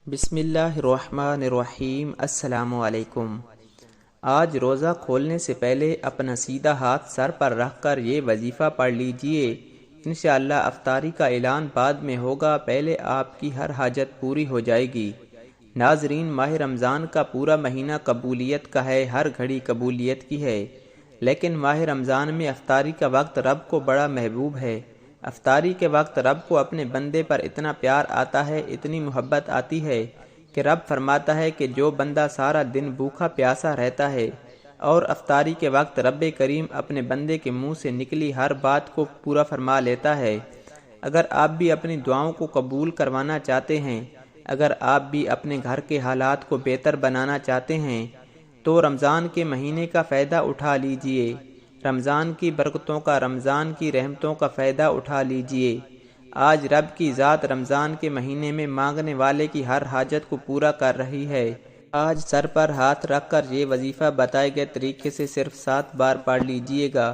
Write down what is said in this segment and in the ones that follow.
بسم اللہ الرحمن الرحیم۔ السلام علیکم۔ آج روزہ کھولنے سے پہلے اپنا سیدھا ہاتھ سر پر رکھ کر یہ وظیفہ پڑھ لیجئے۔ انشاءاللہ افطاری کا اعلان بعد میں ہوگا، پہلے آپ کی ہر حاجت پوری ہو جائے گی۔ ناظرین، ماہ رمضان کا پورا مہینہ قبولیت کا ہے، ہر گھڑی قبولیت کی ہے، لیکن ماہ رمضان میں افطاری کا وقت رب کو بڑا محبوب ہے۔ افطاری کے وقت رب کو اپنے بندے پر اتنا پیار آتا ہے، اتنی محبت آتی ہے کہ رب فرماتا ہے کہ جو بندہ سارا دن بھوکا پیاسا رہتا ہے اور افطاری کے وقت رب کریم اپنے بندے کے منہ سے نکلی ہر بات کو پورا فرما لیتا ہے۔ اگر آپ بھی اپنی دعاؤں کو قبول کروانا چاہتے ہیں، اگر آپ بھی اپنے گھر کے حالات کو بہتر بنانا چاہتے ہیں تو رمضان کے مہینے کا فائدہ اٹھا لیجئے۔ رمضان کی برکتوں کا، رمضان کی رحمتوں کا فائدہ اٹھا لیجئے۔ آج رب کی ذات رمضان کے مہینے میں مانگنے والے کی ہر حاجت کو پورا کر رہی ہے۔ آج سر پر ہاتھ رکھ کر یہ وظیفہ بتائے گئے طریقے سے صرف 7 بار پڑھ لیجئے گا۔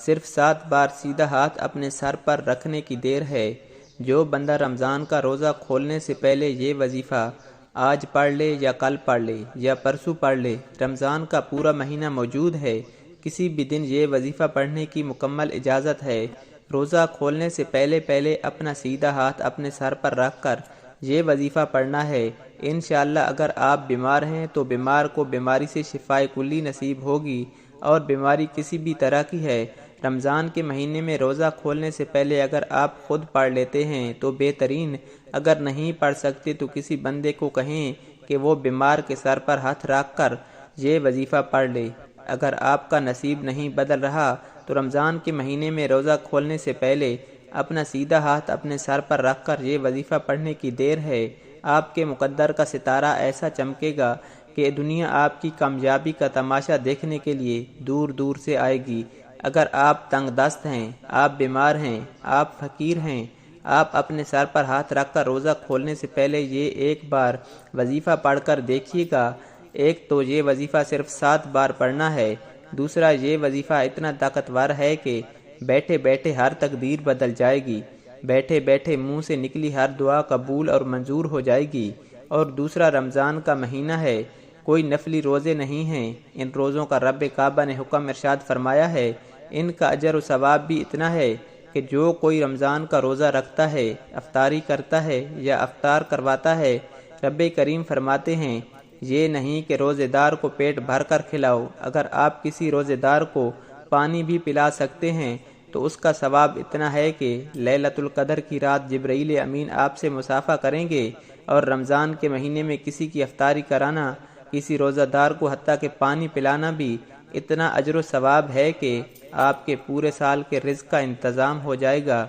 صرف 7 بار سیدھا ہاتھ اپنے سر پر رکھنے کی دیر ہے۔ جو بندہ رمضان کا روزہ کھولنے سے پہلے یہ وظیفہ آج پڑھ لے یا کل پڑھ لے یا پرسوں پڑھ لے، رمضان کا پورا مہینہ موجود ہے، کسی بھی دن یہ وظیفہ پڑھنے کی مکمل اجازت ہے۔ روزہ کھولنے سے پہلے اپنا سیدھا ہاتھ اپنے سر پر رکھ کر یہ وظیفہ پڑھنا ہے۔ انشاءاللہ اگر آپ بیمار ہیں تو بیمار کو بیماری سے شفائے کلی نصیب ہوگی، اور بیماری کسی بھی طرح کی ہے، رمضان کے مہینے میں روزہ کھولنے سے پہلے اگر آپ خود پڑھ لیتے ہیں تو بہترین، اگر نہیں پڑھ سکتے تو کسی بندے کو کہیں کہ وہ بیمار کے سر پر ہاتھ رکھ کر یہ وظیفہ پڑھ لے۔ اگر آپ کا نصیب نہیں بدل رہا تو رمضان کے مہینے میں روزہ کھولنے سے پہلے اپنا سیدھا ہاتھ اپنے سر پر رکھ کر یہ وظیفہ پڑھنے کی دیر ہے۔ آپ کے مقدر کا ستارہ ایسا چمکے گا کہ دنیا آپ کی کامیابی کا تماشا دیکھنے کے لیے دور دور سے آئے گی۔ اگر آپ تنگ دست ہیں، آپ بیمار ہیں، آپ فقیر ہیں، آپ اپنے سر پر ہاتھ رکھ کر روزہ کھولنے سے پہلے یہ ایک بار وظیفہ پڑھ کر دیکھیے گا۔ ایک تو یہ وظیفہ صرف 7 بار پڑھنا ہے، دوسرا یہ وظیفہ اتنا طاقتور ہے کہ بیٹھے بیٹھے ہر تقدیر بدل جائے گی، بیٹھے بیٹھے منہ سے نکلی ہر دعا قبول اور منظور ہو جائے گی۔ اور دوسرا، رمضان کا مہینہ ہے، کوئی نفلی روزے نہیں ہیں، ان روزوں کا رب کعبہ نے حکم ارشاد فرمایا ہے، ان کا اجر و ثواب بھی اتنا ہے کہ جو کوئی رمضان کا روزہ رکھتا ہے، افطاری کرتا ہے یا افطار کرواتا ہے، رب کریم فرماتے ہیں یہ نہیں کہ روزے دار کو پیٹ بھر کر کھلاؤ، اگر آپ کسی روزے دار کو پانی بھی پلا سکتے ہیں تو اس کا ثواب اتنا ہے کہ لیلۃ القدر کی رات جبرائیل امین آپ سے مصافحہ کریں گے۔ اور رمضان کے مہینے میں کسی کی افطاری کرانا، کسی روزہ دار کو حتیٰ کہ پانی پلانا بھی اتنا اجر و ثواب ہے کہ آپ کے پورے سال کے رزق کا انتظام ہو جائے گا۔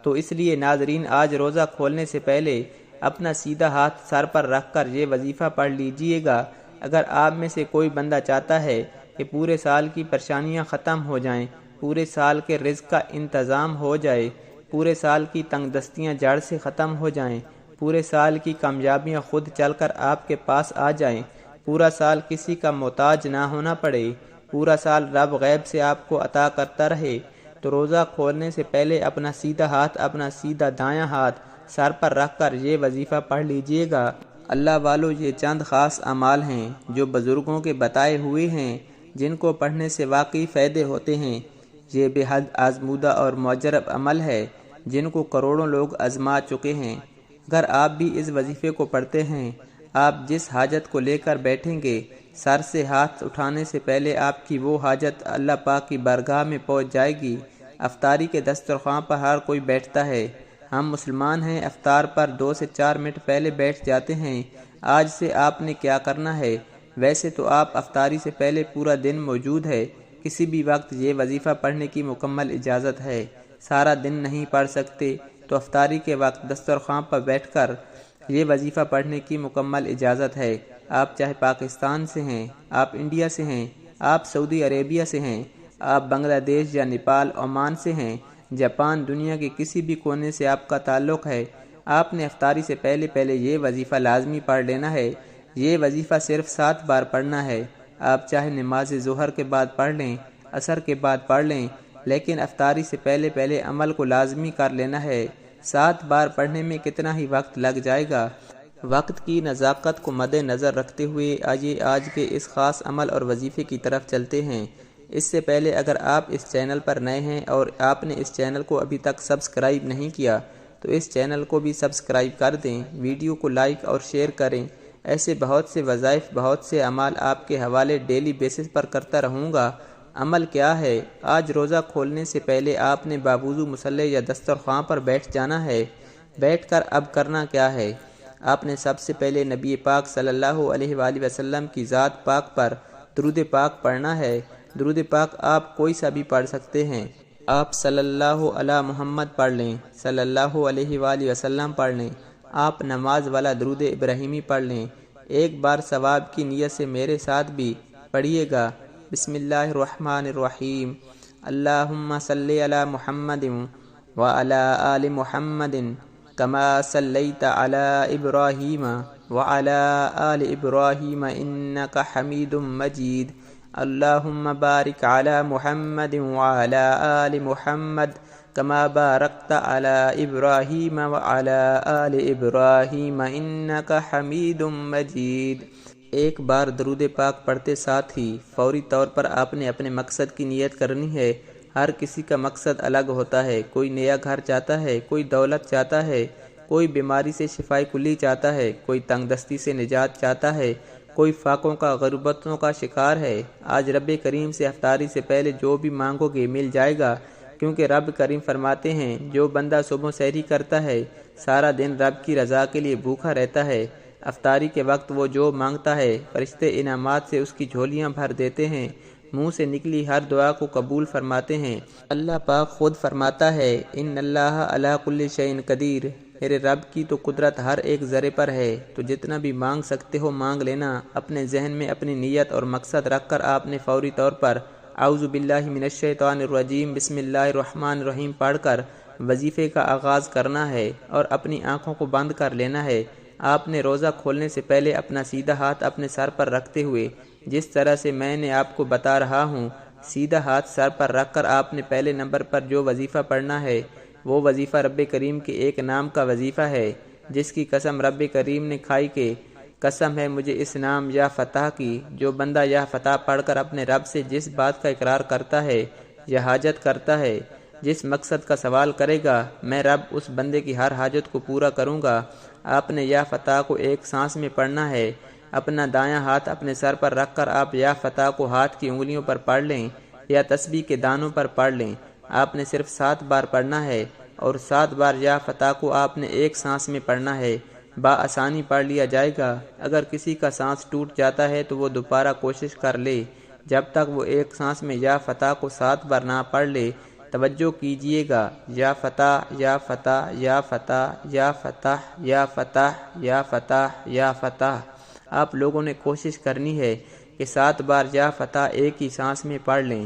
تو اس لیے ناظرین، آج روزہ کھولنے سے پہلے اپنا سیدھا ہاتھ سر پر رکھ کر یہ وظیفہ پڑھ لیجئے گا۔ اگر آپ میں سے کوئی بندہ چاہتا ہے کہ پورے سال کی پریشانیاں ختم ہو جائیں، پورے سال کے رزق کا انتظام ہو جائے، پورے سال کی تنگ دستیاں جڑ سے ختم ہو جائیں، پورے سال کی کامیابیاں خود چل کر آپ کے پاس آ جائیں، پورا سال کسی کا محتاج نہ ہونا پڑے، پورا سال رب غیب سے آپ کو عطا کرتا رہے، تو روزہ کھولنے سے پہلے اپنا سیدھا ہاتھ، اپنا سیدھا دایاں ہاتھ سر پر رکھ کر یہ وظیفہ پڑھ لیجئے گا۔ اللہ والو، یہ چند خاص اعمال ہیں جو بزرگوں کے بتائے ہوئے ہیں، جن کو پڑھنے سے واقعی فائدے ہوتے ہیں۔ یہ بے حد آزمودہ اور مجرب عمل ہے جن کو کروڑوں لوگ آزما چکے ہیں۔ اگر آپ بھی اس وظیفے کو پڑھتے ہیں، آپ جس حاجت کو لے کر بیٹھیں گے، سر سے ہاتھ اٹھانے سے پہلے آپ کی وہ حاجت اللہ پاک کی بارگاہ میں پہنچ جائے گی۔ افطاری کے دسترخوان پر ہر کوئی بیٹھتا ہے، ہم مسلمان ہیں، افطار پر 2 سے 4 منٹ پہلے بیٹھ جاتے ہیں۔ آج سے آپ نے کیا کرنا ہے؟ ویسے تو آپ افطاری سے پہلے پورا دن موجود ہے، کسی بھی وقت یہ وظیفہ پڑھنے کی مکمل اجازت ہے۔ سارا دن نہیں پڑھ سکتے تو افطاری کے وقت دسترخوان پر بیٹھ کر یہ وظیفہ پڑھنے کی مکمل اجازت ہے۔ آپ چاہے پاکستان سے ہیں، آپ انڈیا سے ہیں، آپ سعودی عربیہ سے ہیں، آپ بنگلہ دیش یا نیپال، عمان سے ہیں، جاپان، دنیا کے کسی بھی کونے سے آپ کا تعلق ہے، آپ نے افطاری سے پہلے یہ وظیفہ لازمی پڑھ لینا ہے۔ یہ وظیفہ صرف 7 بار پڑھنا ہے۔ آپ چاہے نماز ظہر کے بعد پڑھ لیں، عصر کے بعد پڑھ لیں، لیکن افطاری سے پہلے عمل کو لازمی کر لینا ہے۔ 7 بار پڑھنے میں کتنا ہی وقت لگ جائے گا، وقت کی نزاکت کو مد نظر رکھتے ہوئے آئیے آج کے اس خاص عمل اور وظیفے کی طرف چلتے ہیں۔ اس سے پہلے اگر آپ اس چینل پر نئے ہیں اور آپ نے اس چینل کو ابھی تک سبسکرائب نہیں کیا تو اس چینل کو بھی سبسکرائب کر دیں، ویڈیو کو لائک اور شیئر کریں۔ ایسے بہت سے وظائف، بہت سے اعمال آپ کے حوالے ڈیلی بیسس پر کرتا رہوں گا۔ عمل کیا ہے؟ آج روزہ کھولنے سے پہلے آپ نے باوضو مصلی یا دسترخوان پر بیٹھ جانا ہے۔ بیٹھ کر اب کرنا کیا ہے؟ آپ نے سب سے پہلے نبی پاک صلی اللہ علیہ وآلہ وسلم کی ذات پاک پر درود پاک پڑھنا ہے۔ درود پاک آپ کوئی سا بھی پڑھ سکتے ہیں۔ آپ صلی اللہ علی محمد پڑھ لیں، صلی اللہ علیہ وآلہ وسلم پڑھ لیں۔ آپ نماز والا درود ابراہیمی پڑھ لیں۔ ایک بار ثواب کی نیت سے میرے ساتھ بھی پڑھیے گا۔ بسم اللہ الرحمن الرحیم۔ اللہم صلی علی محمد وعلی آل محمد کما صلیت علی ابراہیم وعلی آل ابراہیم انک حمید مجید۔ اللہم بارک علی محمد وعلی آل محمد کما بارکت علی ابراہیم وعلی آل ابراہیم انک حمید مجید۔ ایک بار درود پاک پڑھتے ساتھ ہی فوری طور پر آپ نے اپنے مقصد کی نیت کرنی ہے۔ ہر کسی کا مقصد الگ ہوتا ہے۔ کوئی نیا گھر چاہتا ہے، کوئی دولت چاہتا ہے، کوئی بیماری سے شفائے کلی چاہتا ہے، کوئی تنگ دستی سے نجات چاہتا ہے، کوئی فاقوں کا، غربتوں کا شکار ہے۔ آج رب کریم سے افطاری سے پہلے جو بھی مانگو گے مل جائے گا، کیونکہ رب کریم فرماتے ہیں جو بندہ صبح سحری کرتا ہے سارا دن رب کی رضا کے لیے بھوکا رہتا ہے۔ افطاری کے وقت وہ جو مانگتا ہے فرشتے انعامات سے اس کی جھولیاں بھر دیتے ہیں، منہ سے نکلی ہر دعا کو قبول فرماتے ہیں۔ اللہ پاک خود فرماتا ہے ان اللہ علی کل شیء قدیر، میرے رب کی تو قدرت ہر ایک ذرے پر ہے، تو جتنا بھی مانگ سکتے ہو مانگ لینا۔ اپنے ذہن میں اپنی نیت اور مقصد رکھ کر آپ نے فوری طور پر اعوذ باللہ من الشیطان الرجیم بسم اللہ الرحمن الرحیم پڑھ کر وظیفے کا آغاز کرنا ہے اور اپنی آنکھوں کو بند کر لینا ہے۔ آپ نے روزہ کھولنے سے پہلے اپنا سیدھا ہاتھ اپنے سر پر رکھتے ہوئے، جس طرح سے میں نے آپ کو بتا رہا ہوں، سیدھا ہاتھ سر پر رکھ کر آپ نے پہلے نمبر پر جو وظیفہ پڑھنا ہے وہ وظیفہ رب کریم کے ایک نام کا وظیفہ ہے، جس کی قسم رب کریم نے کھائی کہ قسم ہے مجھے اس نام یا فتح کی۔ جو بندہ یا فتح پڑھ کر اپنے رب سے جس بات کا اقرار کرتا ہے یا حاجت کرتا ہے، جس مقصد کا سوال کرے گا، میں رب اس بندے کی ہر حاجت کو پورا کروں گا۔ آپ نے یا فتح کو ایک سانس میں پڑھنا ہے۔ اپنا دایاں ہاتھ اپنے سر پر رکھ کر آپ یا فتح کو ہاتھ کی انگلیوں پر پڑھ لیں یا تسبیح کے دانوں پر پڑھ لیں۔ آپ نے صرف 7 بار پڑھنا ہے اور 7 بار یا فتح کو آپ نے ایک سانس میں پڑھنا ہے۔ بآسانی پڑھ لیا جائے گا۔ اگر کسی کا سانس ٹوٹ جاتا ہے تو وہ دوبارہ کوشش کر لے، جب تک وہ ایک سانس میں یا فتح کو 7 بار نہ پڑھ لے۔ توجہ کیجئے گا، یا فتح یا فتح یا فتح یا فتح یا فتح یا فتح یا فتح۔ آپ لوگوں نے کوشش کرنی ہے کہ 7 بار یا فتح ایک ہی سانس میں پڑھ لیں۔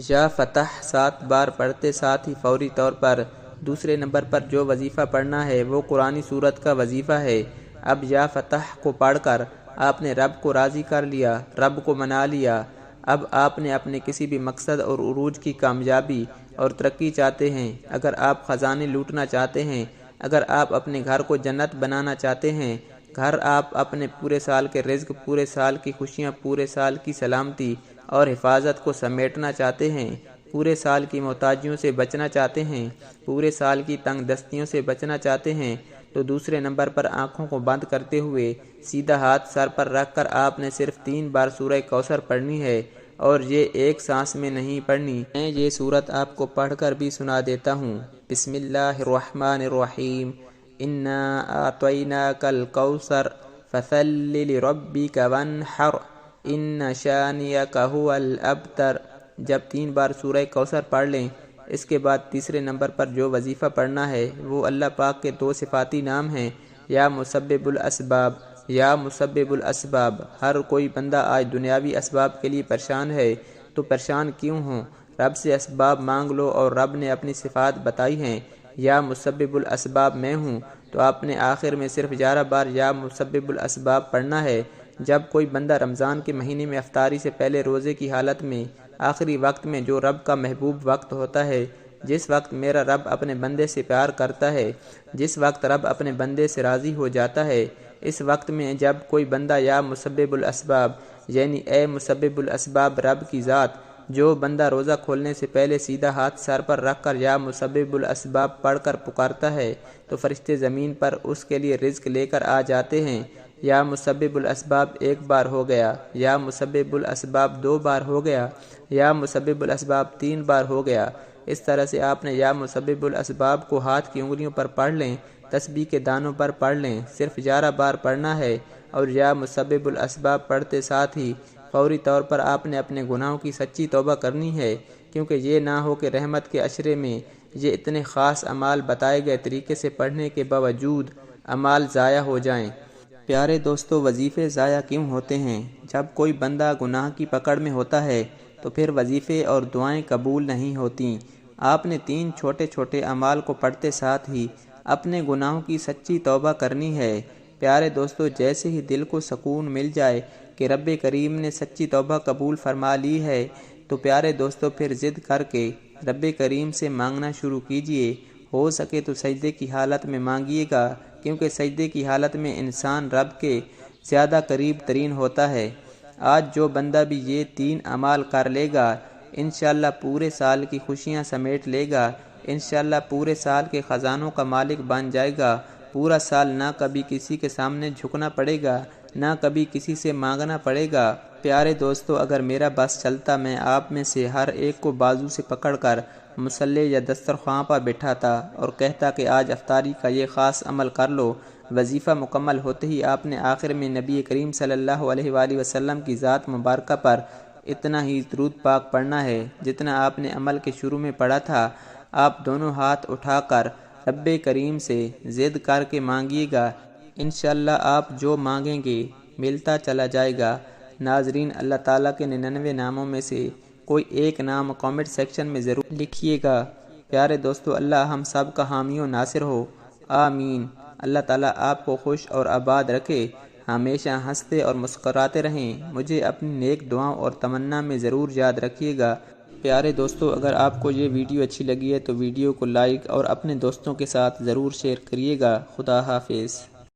یا فتح 7 بار پڑھتے ساتھ ہی فوری طور پر دوسرے نمبر پر جو وظیفہ پڑھنا ہے وہ قرآنی سورت کا وظیفہ ہے۔ اب یا فتح کو پڑھ کر آپ نے رب کو راضی کر لیا، رب کو منا لیا۔ اب آپ نے اپنے کسی بھی مقصد اور عروج کی کامیابی اور ترقی چاہتے ہیں، اگر آپ خزانے لوٹنا چاہتے ہیں، اگر آپ اپنے گھر کو جنت بنانا چاہتے ہیں، گھر آپ اپنے پورے سال کے رزق، پورے سال کی خوشیاں، پورے سال کی سلامتی اور حفاظت کو سمیٹنا چاہتے ہیں، پورے سال کی محتاجیوں سے بچنا چاہتے ہیں، پورے سال کی تنگ دستیوں سے بچنا چاہتے ہیں، تو دوسرے نمبر پر آنکھوں کو بند کرتے ہوئے سیدھا ہاتھ سر پر رکھ کر آپ نے صرف 3 بار سورہ کوثر پڑھنی ہے، اور یہ ایک سانس میں نہیں پڑھنی۔ میں یہ سورت آپ کو پڑھ کر بھی سنا دیتا ہوں۔ بسم اللہ الرحمن الرحیم۔ انا اعطیناک الکوثر فصل لربک وانحر ان شانئک ھو الابتر۔ جب 3 بار سورہ کوثر پڑھ لیں، اس کے بعد تیسرے نمبر پر جو وظیفہ پڑھنا ہے وہ اللہ پاک کے 2 صفاتی نام ہیں، یا مسبب الاسباب، یا مسبب الاسباب۔ ہر کوئی بندہ آج دنیاوی اسباب کے لیے پریشان ہے، تو پریشان کیوں ہوں؟ رب سے اسباب مانگ لو، اور رب نے اپنی صفات بتائی ہیں۔ یا مسبب الاسباب میں ہوں، تو آپ نے آخر میں صرف 11 بار یا مسبب الاسباب پڑھنا ہے۔ جب کوئی بندہ رمضان کے مہینے میں افطاری سے پہلے روزے کی حالت میں آخری وقت میں جو رب کا محبوب وقت ہوتا ہے جس وقت میرا رب اپنے بندے سے پیار کرتا ہے، جس وقت رب اپنے بندے سے راضی ہو جاتا ہے، اس وقت میں جب کوئی بندہ یا مسبب الاسباب یعنی اے مسبب الاسباب رب کی ذات، جو بندہ روزہ کھولنے سے پہلے سیدھا ہاتھ سر پر رکھ کر یا مسبب الاسباب پڑھ کر پکارتا ہے تو فرشتے زمین پر اس کے لیے رزق لے کر آ جاتے ہیں۔ یا مسبب الاسباب ایک بار ہو گیا، یا مسبب الاسباب 2 بار ہو گیا، یا مسبب الاسباب 3 بار ہو گیا۔ اس طرح سے آپ نے یا مسبب الاسباب کو ہاتھ کی انگلیوں پر پڑھ لیں، تسبیح کے دانوں پر پڑھ لیں، صرف 11 بار پڑھنا ہے، اور یا مسبب الاسباب پڑھتے ساتھ ہی فوری طور پر آپ نے اپنے گناہوں کی سچی توبہ کرنی ہے، کیونکہ یہ نہ ہو کہ رحمت کے عشرے میں یہ اتنے خاص اعمال بتائے گئے طریقے سے پڑھنے کے باوجود اعمال ضائع ہو جائیں۔ پیارے دوستو، وظیفے ضائع کیوں ہوتے ہیں؟ جب کوئی بندہ گناہ کی پکڑ میں ہوتا ہے تو پھر وظیفے اور دعائیں قبول نہیں ہوتیں۔ آپ نے 3 چھوٹے چھوٹے اعمال کو پڑھتے ساتھ ہی اپنے گناہوں کی سچی توبہ کرنی ہے۔ پیارے دوستو، جیسے ہی دل کو سکون مل جائے کہ رب کریم نے سچی توبہ قبول فرما لی ہے، تو پیارے دوستو پھر ضد کر کے رب کریم سے مانگنا شروع کیجئے۔ ہو سکے تو سجدے کی حالت میں مانگیے گا، کیونکہ سجدے کی حالت میں انسان رب کے زیادہ قریب ترین ہوتا ہے۔ آج جو بندہ بھی یہ 3 اعمال کر لے گا، انشاءاللہ پورے سال کی خوشیاں سمیٹ لے گا، انشاءاللہ پورے سال کے خزانوں کا مالک بن جائے گا۔ پورا سال نہ کبھی کسی کے سامنے جھکنا پڑے گا، نہ کبھی کسی سے مانگنا پڑے گا۔ پیارے دوستو، اگر میرا بس چلتا میں آپ میں سے ہر ایک کو بازو سے پکڑ کر مصلی یا دسترخواں پر بٹھاتا اور کہتا کہ آج افطاری کا یہ خاص عمل کر لو۔ وظیفہ مکمل ہوتے ہی آپ نے آخر میں نبی کریم صلی اللہ علیہ وآلہ وسلم کی ذات مبارکہ پر اتنا ہی درود پاک پڑھنا ہے جتنا آپ نے عمل کے شروع میں پڑھا تھا۔ آپ دونوں ہاتھ اٹھا کر رب کریم سے ضد کر کے مانگیے گا، انشاءاللہ آپ جو مانگیں گے ملتا چلا جائے گا۔ ناظرین، اللہ تعالیٰ کے 99 ناموں میں سے کوئی ایک نام کامنٹ سیکشن میں ضرور لکھیے گا۔ پیارے دوستو، اللہ ہم سب کا حامی و ناصر ہو، آمین۔ اللہ تعالیٰ آپ کو خوش اور آباد رکھے، ہمیشہ ہنستے اور مسکراتے رہیں۔ مجھے اپنی نیک دعاؤں اور تمنا میں ضرور یاد رکھیے گا۔ پیارے دوستو، اگر آپ کو یہ ویڈیو اچھی لگی ہے تو ویڈیو کو لائک اور اپنے دوستوں کے ساتھ ضرور شیئر کریے گا۔ خدا حافظ۔